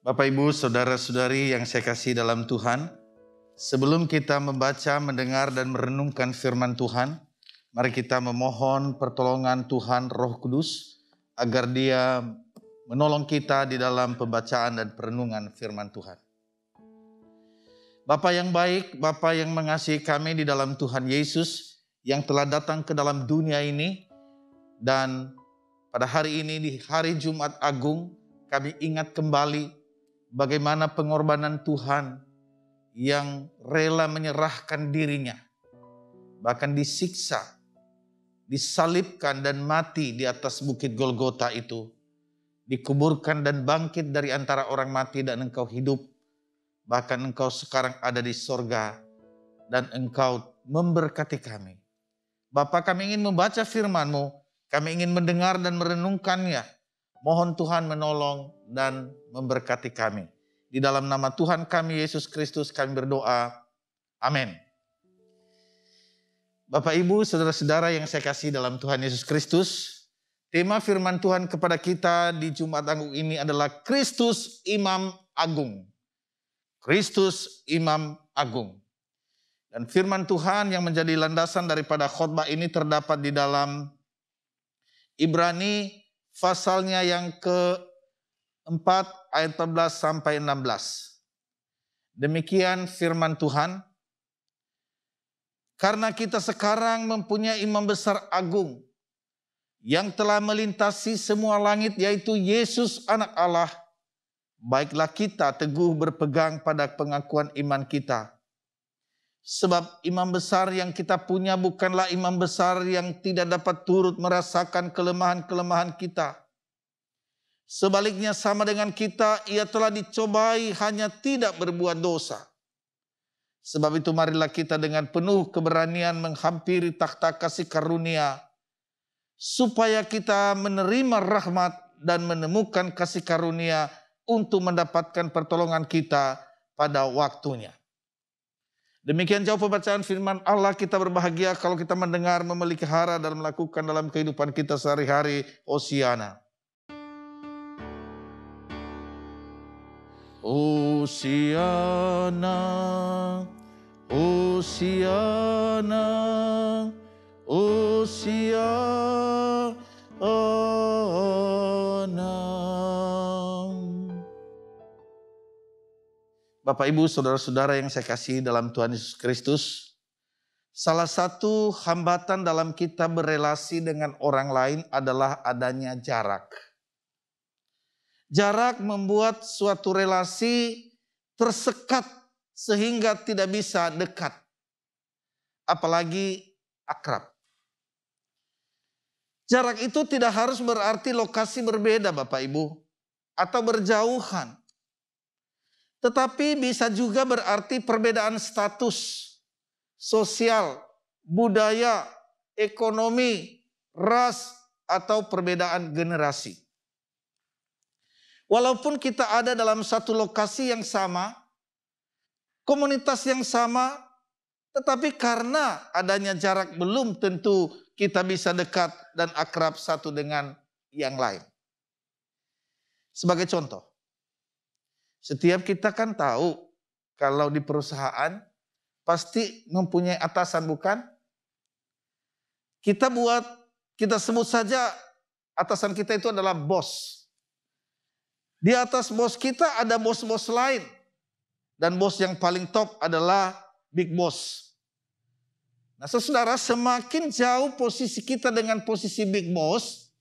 Bapak, Ibu, Saudara-saudari yang saya kasih dalam Tuhan, sebelum kita membaca, mendengar, dan merenungkan firman Tuhan, mari kita memohon pertolongan Tuhan Roh Kudus, agar Dia menolong kita di dalam pembacaan dan perenungan firman Tuhan. Bapa yang baik, Bapa yang mengasihi kami di dalam Tuhan Yesus, yang telah datang ke dalam dunia ini, dan pada hari ini, di hari Jumat Agung, kami ingat kembali bagaimana pengorbanan Tuhan yang rela menyerahkan dirinya, bahkan disiksa, disalibkan dan mati di atas bukit Golgota itu, dikuburkan dan bangkit dari antara orang mati, dan engkau hidup, bahkan engkau sekarang ada di sorga, dan engkau memberkati kami. Bapa, kami ingin membaca firman-Mu, kami ingin mendengar dan merenungkannya. Mohon Tuhan menolong dan memberkati kami. Di dalam nama Tuhan kami Yesus Kristus kami berdoa. Amin. Bapak, Ibu, Saudara-saudara yang saya kasih dalam Tuhan Yesus Kristus, tema firman Tuhan kepada kita di Jumat Agung ini adalah Kristus Imam Agung. Kristus Imam Agung. Dan firman Tuhan yang menjadi landasan daripada khotbah ini terdapat di dalam Ibrani pasalnya yang ke-4 ayat 14 sampai 16. Demikian firman Tuhan. Karena kita sekarang mempunyai imam besar agung yang telah melintasi semua langit, yaitu Yesus Anak Allah, baiklah kita teguh berpegang pada pengakuan iman kita. Sebab imam besar yang kita punya bukanlah imam besar yang tidak dapat turut merasakan kelemahan-kelemahan kita. Sebaliknya sama dengan kita, ia telah dicobai hanya tidak berbuat dosa. Sebab itu marilah kita dengan penuh keberanian menghampiri takhta kasih karunia, supaya kita menerima rahmat dan menemukan kasih karunia untuk mendapatkan pertolongan kita pada waktunya. Demikian jauh pembacaan firman Allah. Kita berbahagia kalau kita mendengar, memelihara, dan melakukan dalam kehidupan kita sehari-hari. Hosiana. Hosiana, Hosiana, Hosiana. Bapak, Ibu, Saudara-saudara yang saya kasih dalam Tuhan Yesus Kristus, salah satu hambatan dalam kita berelasi dengan orang lain adalah adanya jarak. Jarak membuat suatu relasi tersekat sehingga tidak bisa dekat, apalagi akrab. Jarak itu tidak harus berarti lokasi berbeda, Bapak Ibu, atau berjauhan. Tetapi bisa juga berarti perbedaan status, sosial, budaya, ekonomi, ras, atau perbedaan generasi. Walaupun kita ada dalam satu lokasi yang sama, komunitas yang sama, tetapi karena adanya jarak belum tentu kita bisa dekat dan akrab satu dengan yang lain. Sebagai contoh, setiap kita kan tahu kalau di perusahaan pasti mempunyai atasan, bukan? Kita sebut saja atasan kita itu adalah bos. Di atas bos kita ada bos-bos lain. Dan bos yang paling top adalah big boss. Nah, saudara, semakin jauh posisi kita dengan posisi big boss,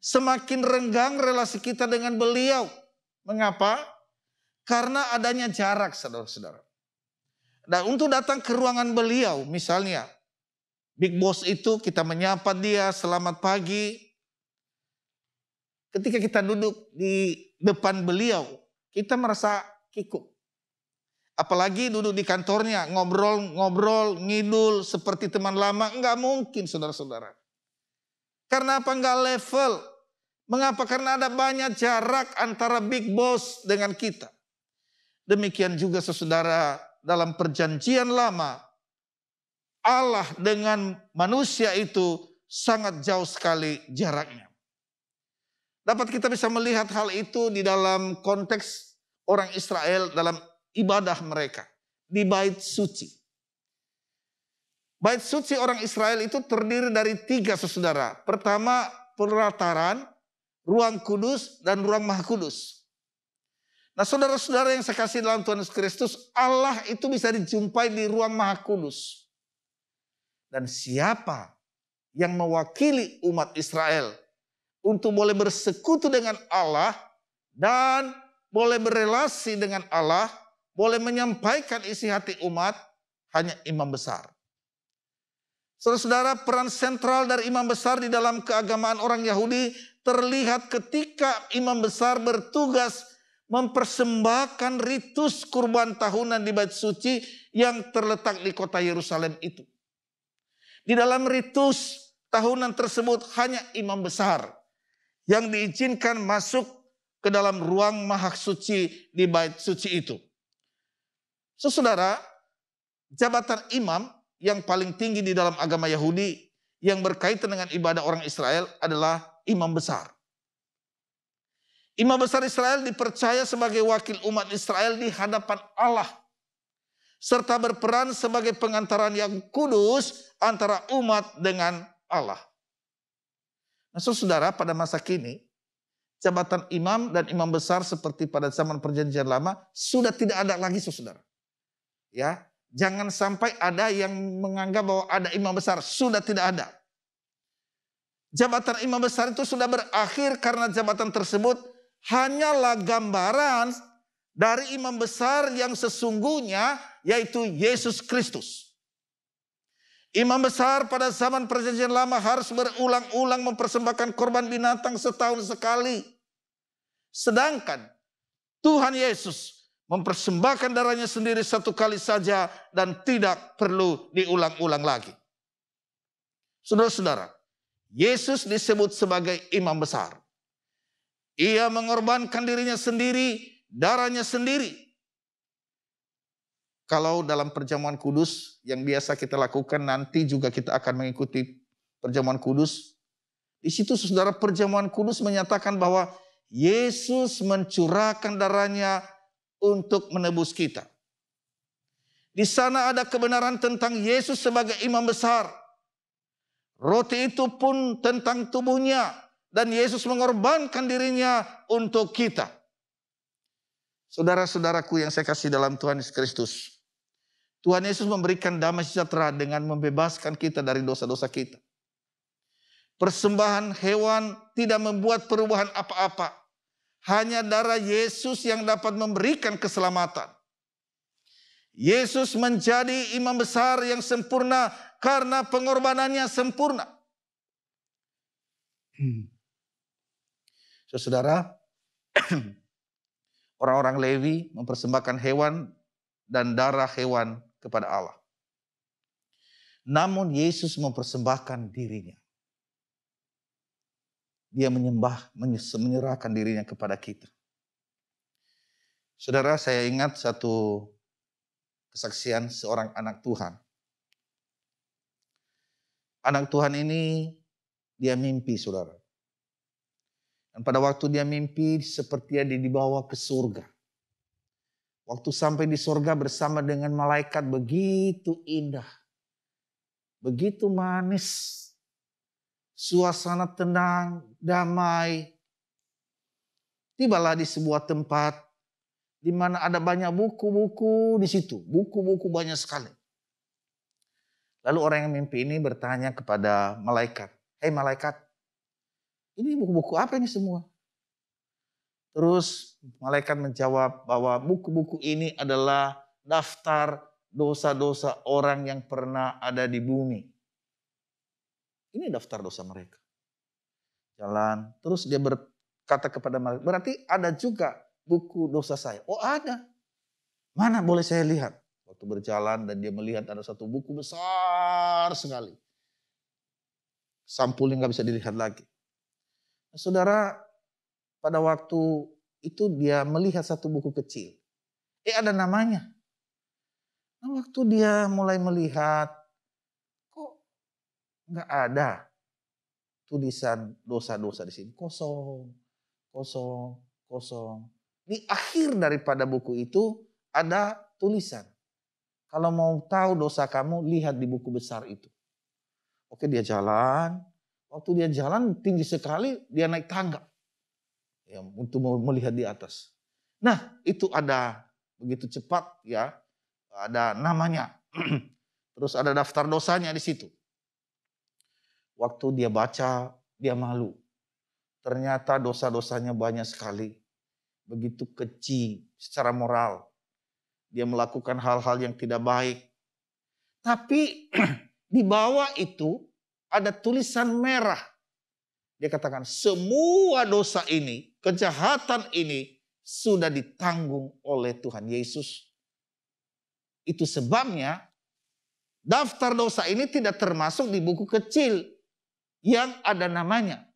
semakin renggang relasi kita dengan beliau. Mengapa? Karena adanya jarak, saudara-saudara. Dan untuk datang ke ruangan beliau, misalnya, big boss itu kita menyapa dia, selamat pagi. Ketika kita duduk di depan beliau, kita merasa kikuk. Apalagi duduk di kantornya, ngobrol, ngidul seperti teman lama. Enggak mungkin, saudara-saudara. Karena apa? Enggak level. Mengapa? Karena ada banyak jarak antara big boss dengan kita. Demikian juga saudara dalam perjanjian lama, Allah dengan manusia itu sangat jauh sekali jaraknya. Dapat kita bisa melihat hal itu di dalam konteks orang Israel dalam ibadah mereka di bait suci. Bait suci orang Israel itu terdiri dari 3, saudara. Pertama, pelataran, ruang kudus, dan ruang maha kudus. Nah, saudara-saudara yang saya kasih dalam Tuhan Yesus Kristus, Allah itu bisa dijumpai di ruang maha kudus. Dan siapa yang mewakili umat Israel untuk boleh bersekutu dengan Allah dan boleh berelasi dengan Allah, boleh menyampaikan isi hati umat, hanya imam besar. Saudara-saudara, peran sentral dari imam besar di dalam keagamaan orang Yahudi terlihat ketika imam besar bertugas mempersembahkan ritus kurban tahunan di bait suci yang terletak di kota Yerusalem itu. Di dalam ritus tahunan tersebut hanya imam besar yang diizinkan masuk ke dalam ruang maha suci di bait suci itu. Saudara, jabatan imam yang paling tinggi di dalam agama Yahudi yang berkaitan dengan ibadah orang Israel adalah imam besar. Imam besar Israel dipercaya sebagai wakil umat Israel di hadapan Allah, serta berperan sebagai pengantaran yang kudus antara umat dengan Allah. Nah, saudara, pada masa kini jabatan imam dan imam besar seperti pada zaman perjanjian lama sudah tidak ada lagi, saudara. Ya, jangan sampai ada yang menganggap bahwa ada imam besar, sudah tidak ada. Jabatan imam besar itu sudah berakhir karena jabatan tersebut hanyalah gambaran dari imam besar yang sesungguhnya, yaitu Yesus Kristus. Imam besar pada zaman perjanjian lama harus berulang-ulang mempersembahkan korban binatang setahun sekali. Sedangkan Tuhan Yesus mempersembahkan darahnya sendiri satu kali saja dan tidak perlu diulang-ulang lagi. Saudara-saudara, Yesus disebut sebagai imam besar. Ia mengorbankan dirinya sendiri, darahnya sendiri. Kalau dalam perjamuan kudus yang biasa kita lakukan, nanti juga kita akan mengikuti perjamuan kudus. Di situ saudara, perjamuan kudus menyatakan bahwa Yesus mencurahkan darahnya untuk menebus kita. Di sana ada kebenaran tentang Yesus sebagai imam besar. Roti itu pun tentang tubuhnya, dan Yesus mengorbankan dirinya untuk kita. Saudara-saudaraku yang saya kasih dalam Tuhan Yesus Kristus, Tuhan Yesus memberikan damai sejahtera dengan membebaskan kita dari dosa-dosa kita. Persembahan hewan tidak membuat perubahan apa-apa. Hanya darah Yesus yang dapat memberikan keselamatan. Yesus menjadi imam besar yang sempurna karena pengorbanannya sempurna. Saudara, orang-orang Lewi mempersembahkan hewan dan darah hewan kepada Allah. Namun Yesus mempersembahkan dirinya. Dia menyerahkan dirinya kepada kita. Saudara, saya ingat satu kesaksian seorang anak Tuhan. Anak Tuhan ini dia mimpi, saudara. Dan pada waktu dia mimpi seperti dia dibawa ke surga. Waktu sampai di surga bersama dengan malaikat begitu indah. Begitu manis. Suasana tenang, damai. Tibalah di sebuah tempat di mana ada banyak buku-buku di situ. Buku-buku banyak sekali. Lalu orang yang mimpi ini bertanya kepada malaikat. Hei malaikat, ini buku-buku apa ini semua? Terus malaikat menjawab bahwa buku-buku ini adalah daftar dosa-dosa orang yang pernah ada di bumi. Ini daftar dosa mereka. Jalan, terus dia berkata kepada malaikat, berarti ada juga buku dosa saya. Oh ada. Mana boleh saya lihat? Waktu berjalan dan dia melihat ada satu buku besar sekali. Sampulnya nggak bisa dilihat lagi. Nah, saudara, pada waktu itu dia melihat satu buku kecil. Ada namanya. Nah, waktu dia mulai melihat, kok nggak ada tulisan dosa-dosa di sini. Kosong, kosong, kosong. di akhir daripada buku itu ada tulisan. Kalau mau tahu dosa kamu, lihat di buku besar itu. Oke, dia jalan. Waktu dia jalan tinggi sekali, dia naik tangga. Ya, untuk melihat di atas. Nah, itu ada begitu cepat ya. Ada namanya. Terus ada daftar dosanya di situ. Waktu dia baca, dia malu. Ternyata dosa-dosanya banyak sekali. Begitu keji secara moral. Dia melakukan hal-hal yang tidak baik. Tapi di bawah itu ada tulisan merah. Dia katakan semua dosa ini, kejahatan ini sudah ditanggung oleh Tuhan Yesus. Itu sebabnya daftar dosa ini tidak termasuk di buku kecil yang ada namanya.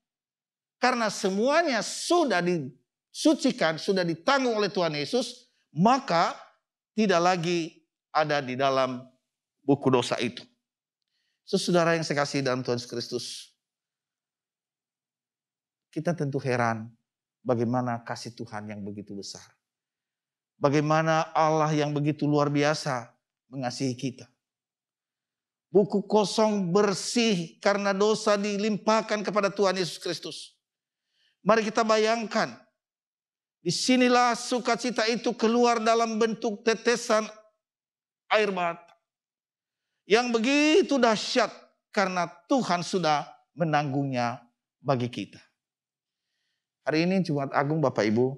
Karena semuanya sudah disucikan, sudah ditanggung oleh Tuhan Yesus, maka tidak lagi ada di dalam buku dosa itu. Saudara yang saya kasih dalam Tuhan Yesus Kristus, kita tentu heran bagaimana kasih Tuhan yang begitu besar. Bagaimana Allah yang begitu luar biasa mengasihi kita. Buku kosong bersih karena dosa dilimpahkan kepada Tuhan Yesus Kristus. Mari kita bayangkan, disinilah sukacita itu keluar dalam bentuk tetesan air mata. Yang begitu dahsyat karena Tuhan sudah menanggungnya bagi kita. Hari ini Jumat Agung Bapak Ibu,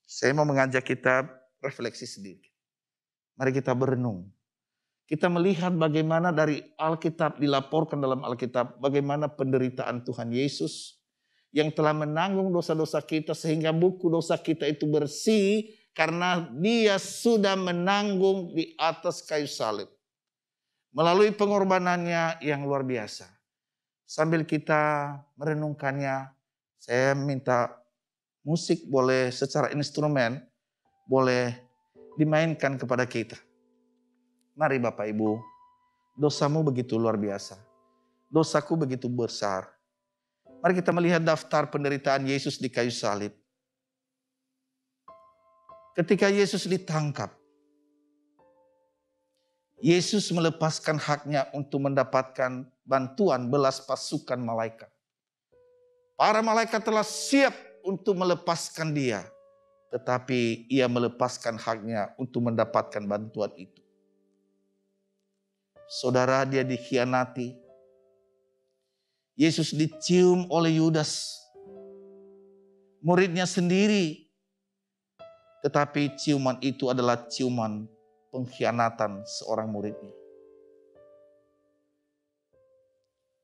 saya mau mengajak kita refleksi sedikit. Mari kita berenung. Kita melihat bagaimana dari Alkitab dilaporkan dalam Alkitab, bagaimana penderitaan Tuhan Yesus yang telah menanggung dosa-dosa kita sehingga buku dosa kita itu bersih karena dia sudah menanggung di atas kayu salib. Melalui pengorbanannya yang luar biasa. Sambil kita merenungkannya, saya minta musik boleh secara instrumen, boleh dimainkan kepada kita. Mari Bapak Ibu, dosamu begitu luar biasa. Dosaku begitu besar. Mari kita melihat daftar penderitaan Yesus di kayu salib. Ketika Yesus ditangkap, Yesus melepaskan haknya untuk mendapatkan bantuan belas pasukan malaikat. Para malaikat telah siap untuk melepaskan dia, tetapi ia melepaskan haknya untuk mendapatkan bantuan itu. Saudara, dia dikhianati. Yesus dicium oleh Yudas, muridnya sendiri. Tetapi ciuman itu adalah ciuman pengkhianatan seorang muridnya.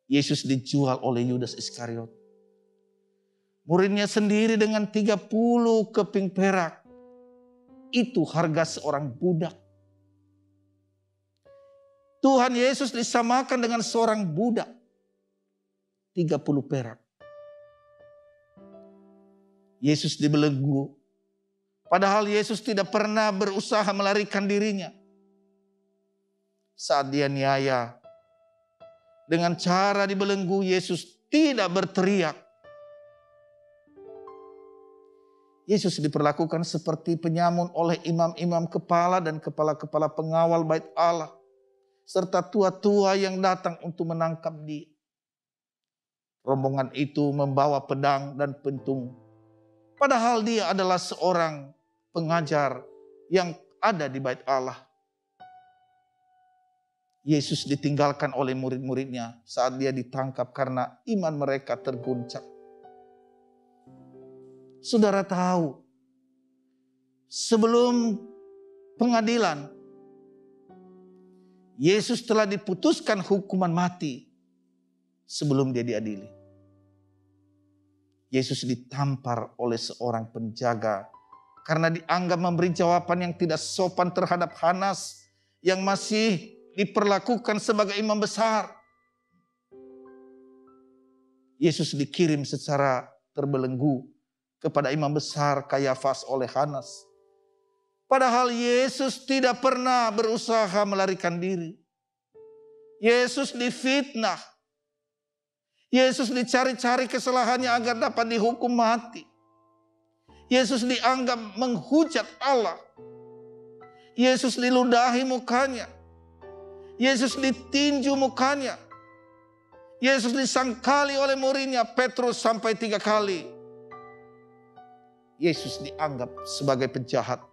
Yesus dijual oleh Yudas Iskariot. Muridnya sendiri dengan 30 keping perak. Itu harga seorang budak. Tuhan Yesus disamakan dengan seorang budak. 30 perak. Yesus dibelenggu. Padahal Yesus tidak pernah berusaha melarikan dirinya. Saat dia niaya, dengan cara dibelenggu, Yesus tidak berteriak. Yesus diperlakukan seperti penyamun oleh imam-imam kepala dan kepala-kepala pengawal bait Allah. Serta tua-tua yang datang untuk menangkap dia. Rombongan itu membawa pedang dan pentung. Padahal dia adalah seorang pengajar yang ada di bait Allah. Yesus ditinggalkan oleh murid-muridnya saat dia ditangkap karena iman mereka terguncang. Saudara tahu, sebelum pengadilan, Yesus telah diputuskan hukuman mati sebelum dia diadili. Yesus ditampar oleh seorang penjaga karena dianggap memberi jawaban yang tidak sopan terhadap Hanas yang masih diperlakukan sebagai imam besar. Yesus dikirim secara terbelenggu kepada imam besar Kayafas oleh Hanas. Padahal Yesus tidak pernah berusaha melarikan diri. Yesus difitnah. Yesus dicari-cari kesalahannya agar dapat dihukum mati. Yesus dianggap menghujat Allah. Yesus diludahi mukanya. Yesus ditinju mukanya. Yesus disangkali oleh muridnya Petrus sampai 3 kali. Yesus dianggap sebagai penjahat.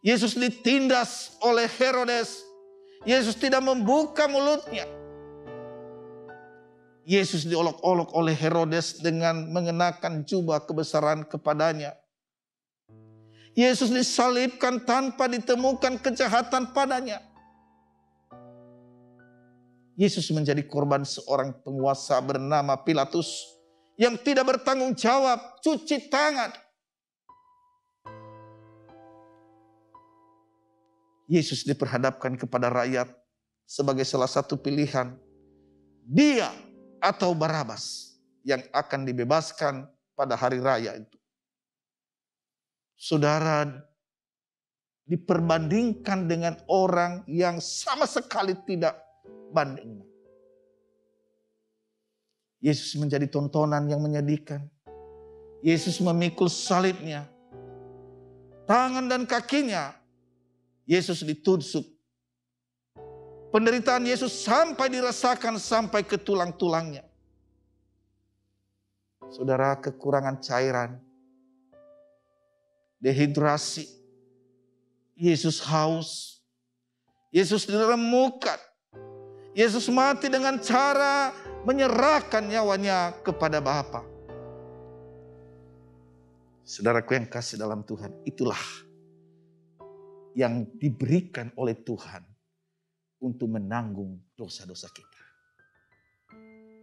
Yesus ditindas oleh Herodes. Yesus tidak membuka mulutnya. Yesus diolok-olok oleh Herodes dengan mengenakan jubah kebesaran kepadanya. Yesus disalibkan tanpa ditemukan kejahatan padanya. Yesus menjadi korban seorang penguasa bernama Pilatus yang tidak bertanggung jawab, cuci tangan. Yesus diperhadapkan kepada rakyat sebagai salah satu pilihan. Dia atau Barabas yang akan dibebaskan pada hari raya itu. Saudara, diperbandingkan dengan orang yang sama sekali tidak banding. Yesus menjadi tontonan yang menyedihkan. Yesus memikul salibnya. Tangan dan kakinya Yesus ditusuk. Penderitaan Yesus sampai dirasakan sampai ke tulang-tulangnya. Saudara, kekurangan cairan, dehidrasi, Yesus haus, Yesus diremukkan, Yesus mati dengan cara menyerahkan nyawanya kepada Bapa. Saudaraku yang kasih dalam Tuhan, itulah yang diberikan oleh Tuhan untuk menanggung dosa-dosa kita.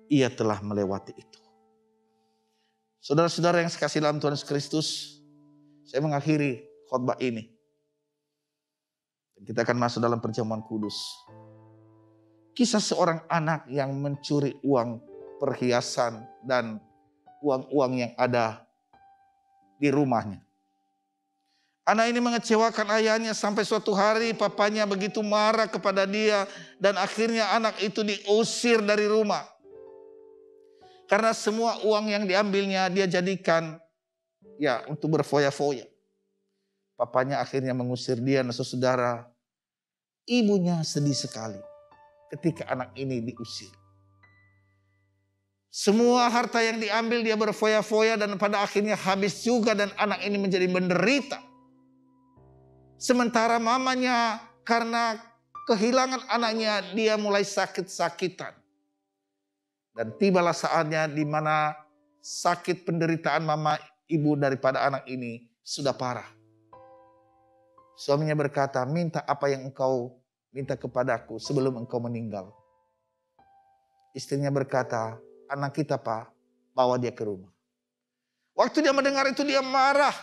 Ia telah melewati itu. Saudara-saudara yang sekasih dalam Tuhan Yesus Kristus, saya mengakhiri khotbah ini. Kita akan masuk dalam perjamuan kudus. Kisah seorang anak yang mencuri uang perhiasan dan uang-uang yang ada di rumahnya. Anak ini mengecewakan ayahnya sampai suatu hari papanya begitu marah kepada dia dan akhirnya anak itu diusir dari rumah. Karena semua uang yang diambilnya dia jadikan untuk berfoya-foya. Papanya akhirnya mengusir dia. Nah saudara, ibunya sedih sekali ketika anak ini diusir. Semua harta yang diambil dia berfoya-foya dan pada akhirnya habis juga dan anak ini menjadi menderita. Sementara mamanya karena kehilangan anaknya dia mulai sakit-sakitan. Dan tibalah saatnya di mana sakit penderitaan mama ibu daripada anak ini sudah parah. Suaminya berkata, minta apa yang engkau minta kepadaku sebelum engkau meninggal. Istrinya berkata, anak kita Pak, bawa dia ke rumah. Waktu dia mendengar itu dia marah.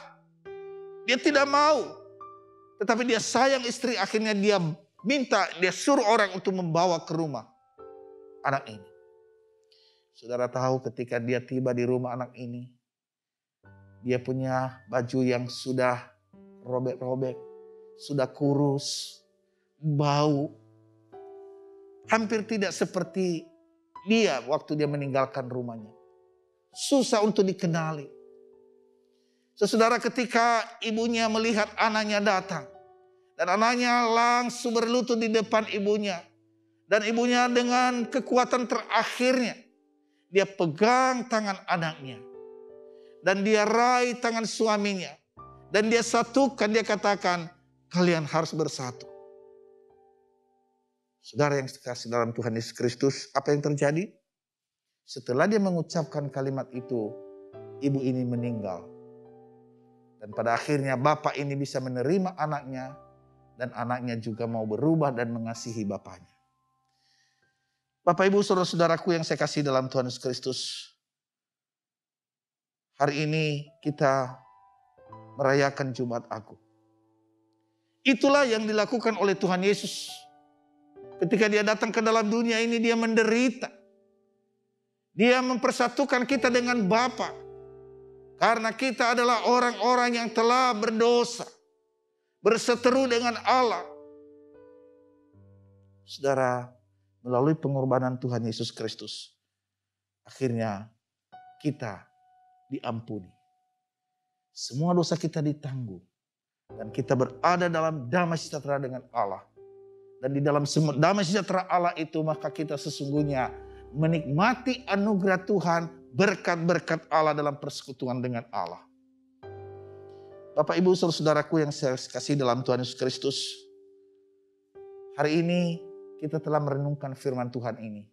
Dia tidak mau. Tetapi dia sayang istri, akhirnya dia suruh orang untuk membawa ke rumah anak ini. Saudara tahu ketika dia tiba di rumah anak ini, dia punya baju yang sudah robek-robek, sudah kurus, bau. Hampir tidak seperti dia waktu dia meninggalkan rumahnya. Susah untuk dikenali. Saudara, ketika ibunya melihat anaknya datang. Dan anaknya langsung berlutut di depan ibunya. Dan ibunya dengan kekuatan terakhirnya. Dia pegang tangan anaknya. Dan dia raih tangan suaminya. Dan dia satukan, dia katakan, kalian harus bersatu. Saudara yang kasih dalam Tuhan Yesus Kristus, apa yang terjadi? Setelah dia mengucapkan kalimat itu, ibu ini meninggal. Dan pada akhirnya bapak ini bisa menerima anaknya. Dan anaknya juga mau berubah dan mengasihi bapaknya. Bapak ibu saudara-saudaraku yang saya kasih dalam Tuhan Yesus Kristus. Hari ini kita merayakan Jumat Agung. Itulah yang dilakukan oleh Tuhan Yesus. Ketika dia datang ke dalam dunia ini dia menderita. Dia mempersatukan kita dengan Bapa. Karena kita adalah orang-orang yang telah berdosa. Berseteru dengan Allah. Saudara, melalui pengorbanan Tuhan Yesus Kristus, akhirnya kita diampuni. semua dosa kita ditanggung. Dan kita berada dalam damai sejahtera dengan Allah. Dan di dalam damai sejahtera Allah itu maka kita sesungguhnya menikmati anugerah Tuhan, berkat-berkat Allah dalam persekutuan dengan Allah. Bapak, Ibu, saudaraku yang saya kasih dalam Tuhan Yesus Kristus. Hari ini kita telah merenungkan firman Tuhan ini.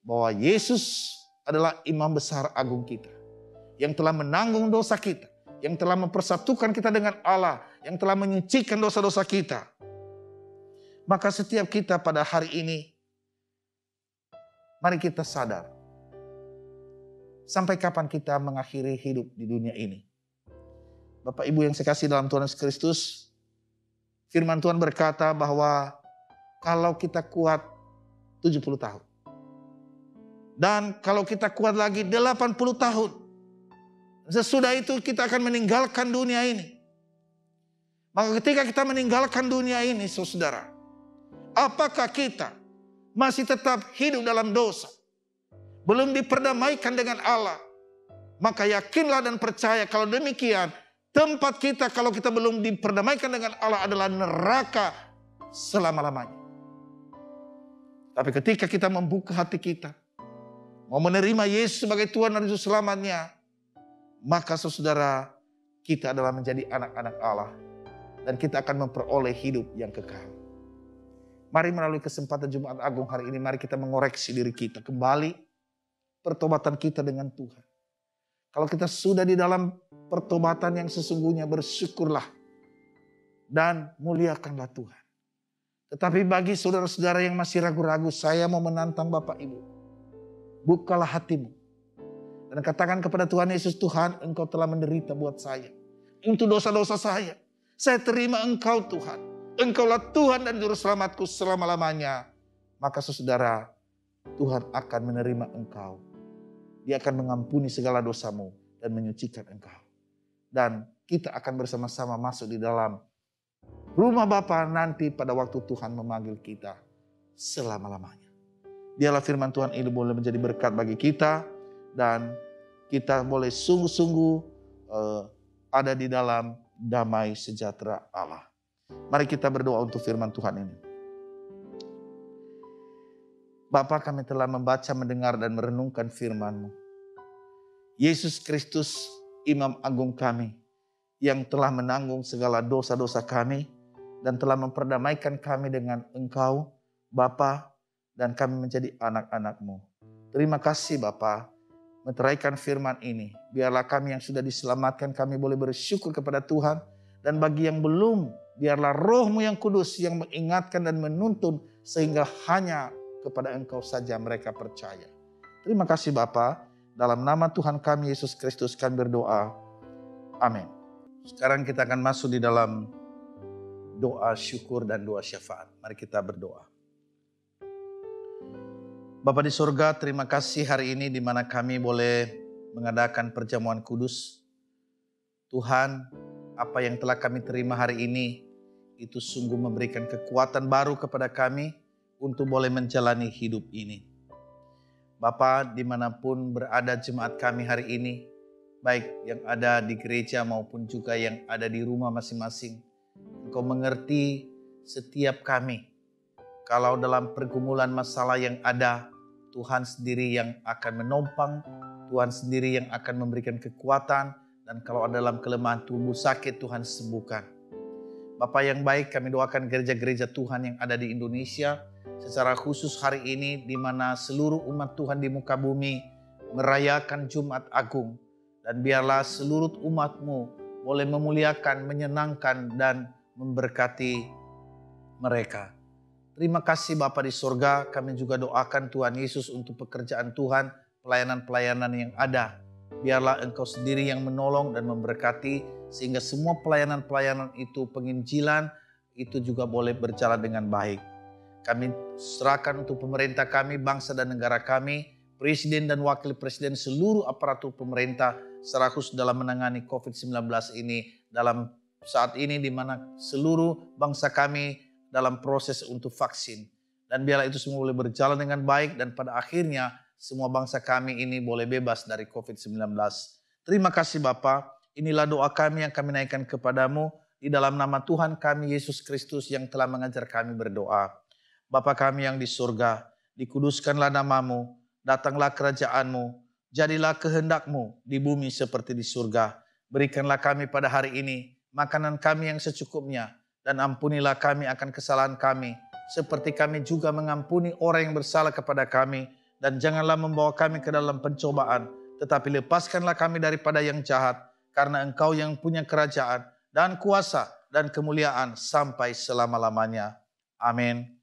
Bahwa Yesus adalah imam besar agung kita. Yang telah menanggung dosa kita. Yang telah mempersatukan kita dengan Allah. Yang telah menyucikan dosa-dosa kita. Maka setiap kita pada hari ini, mari kita sadar. Sampai kapan kita mengakhiri hidup di dunia ini. Bapak Ibu yang saya kasih dalam Tuhan Yesus Kristus, firman Tuhan berkata bahwa kalau kita kuat 70 tahun. Dan kalau kita kuat lagi 80 tahun. Sesudah itu kita akan meninggalkan dunia ini. Maka ketika kita meninggalkan dunia ini, saudara, apakah kita masih tetap hidup dalam dosa? Belum diperdamaikan dengan Allah. Maka yakinlah dan percaya kalau demikian, tempat kita kalau kita belum diperdamaikan dengan Allah adalah neraka selama-lamanya. Tapi ketika kita membuka hati kita, mau menerima Yesus sebagai Tuhan dan Juru Selamatnya, maka saudara, kita adalah menjadi anak-anak Allah. Dan kita akan memperoleh hidup yang kekal. Mari melalui kesempatan Jumat Agung hari ini, mari kita mengoreksi diri kita kembali. Pertobatan kita dengan Tuhan. Kalau kita sudah di dalam pertobatan yang sesungguhnya, bersyukurlah. Dan muliakanlah Tuhan. Tetapi bagi saudara-saudara yang masih ragu-ragu, saya mau menantang Bapak Ibu. Bukalah hatimu. Dan katakan kepada Tuhan Yesus, Tuhan, Engkau telah menderita buat saya. Untuk dosa-dosa saya. Saya terima Engkau Tuhan. Engkaulah Tuhan dan Juru Selamatku selama-lamanya. Maka saudara, Tuhan akan menerima engkau. Dia akan mengampuni segala dosamu dan menyucikan engkau. Dan kita akan bersama-sama masuk di dalam rumah Bapa nanti pada waktu Tuhan memanggil kita selama-lamanya. Biarlah firman Tuhan ini boleh menjadi berkat bagi kita. Dan kita boleh sungguh-sungguh ada di dalam damai sejahtera Allah. Mari kita berdoa untuk firman Tuhan ini. Bapa, kami telah membaca, mendengar dan merenungkan firman-Mu. Yesus Kristus, Imam Agung kami, yang telah menanggung segala dosa-dosa kami dan telah memperdamaikan kami dengan Engkau, Bapa, dan kami menjadi anak-anak-Mu. Terima kasih Bapa, meteraikan firman ini. Biarlah kami yang sudah diselamatkan, kami boleh bersyukur kepada Tuhan. Dan bagi yang belum, biarlah Roh-Mu yang kudus yang mengingatkan dan menuntun sehingga hanya kepada Engkau saja mereka percaya. Terima kasih Bapa. Dalam nama Tuhan kami Yesus Kristus kami berdoa. Amin. Sekarang kita akan masuk di dalam doa syukur dan doa syafaat. Mari kita berdoa. Bapa di surga, terima kasih hari ini di mana kami boleh mengadakan perjamuan kudus. Tuhan, apa yang telah kami terima hari ini, itu sungguh memberikan kekuatan baru kepada kami untuk boleh menjalani hidup ini. Bapa, dimanapun berada jemaat kami hari ini, baik yang ada di gereja maupun juga yang ada di rumah masing-masing, Engkau mengerti setiap kami. Kalau dalam pergumulan masalah yang ada, Tuhan sendiri yang akan menopang, Tuhan sendiri yang akan memberikan kekuatan, dan kalau ada dalam kelemahan tubuh sakit, Tuhan sembuhkan. Bapa yang baik, kami doakan gereja-gereja Tuhan yang ada di Indonesia, secara khusus hari ini di mana seluruh umat Tuhan di muka bumi merayakan Jumat Agung. Dan biarlah seluruh umat-Mu boleh memuliakan, menyenangkan, dan memberkati mereka. Terima kasih Bapa di surga, kami juga doakan Tuhan Yesus untuk pekerjaan Tuhan, pelayanan-pelayanan yang ada. Biarlah Engkau sendiri yang menolong dan memberkati, sehingga semua pelayanan-pelayanan itu, penginjilan, itu juga boleh berjalan dengan baik. Kami serahkan untuk pemerintah kami, bangsa dan negara kami, presiden dan wakil presiden, seluruh aparatur pemerintah, secara khusus dalam menangani COVID-19 ini, dalam saat ini di mana seluruh bangsa kami dalam proses untuk vaksin. Dan biarlah itu semua boleh berjalan dengan baik dan pada akhirnya semua bangsa kami ini boleh bebas dari COVID-19. Terima kasih Bapa. Inilah doa kami yang kami naikkan kepadamu di dalam nama Tuhan kami Yesus Kristus yang telah mengajar kami berdoa. Bapa kami yang di surga, dikuduskanlah namamu, datanglah kerajaanmu, jadilah kehendakmu di bumi seperti di surga. Berikanlah kami pada hari ini makanan kami yang secukupnya, dan ampunilah kami akan kesalahan kami, seperti kami juga mengampuni orang yang bersalah kepada kami. Dan janganlah membawa kami ke dalam pencobaan, tetapi lepaskanlah kami daripada yang jahat, karena Engkau yang punya kerajaan dan kuasa dan kemuliaan sampai selama-lamanya. Amin.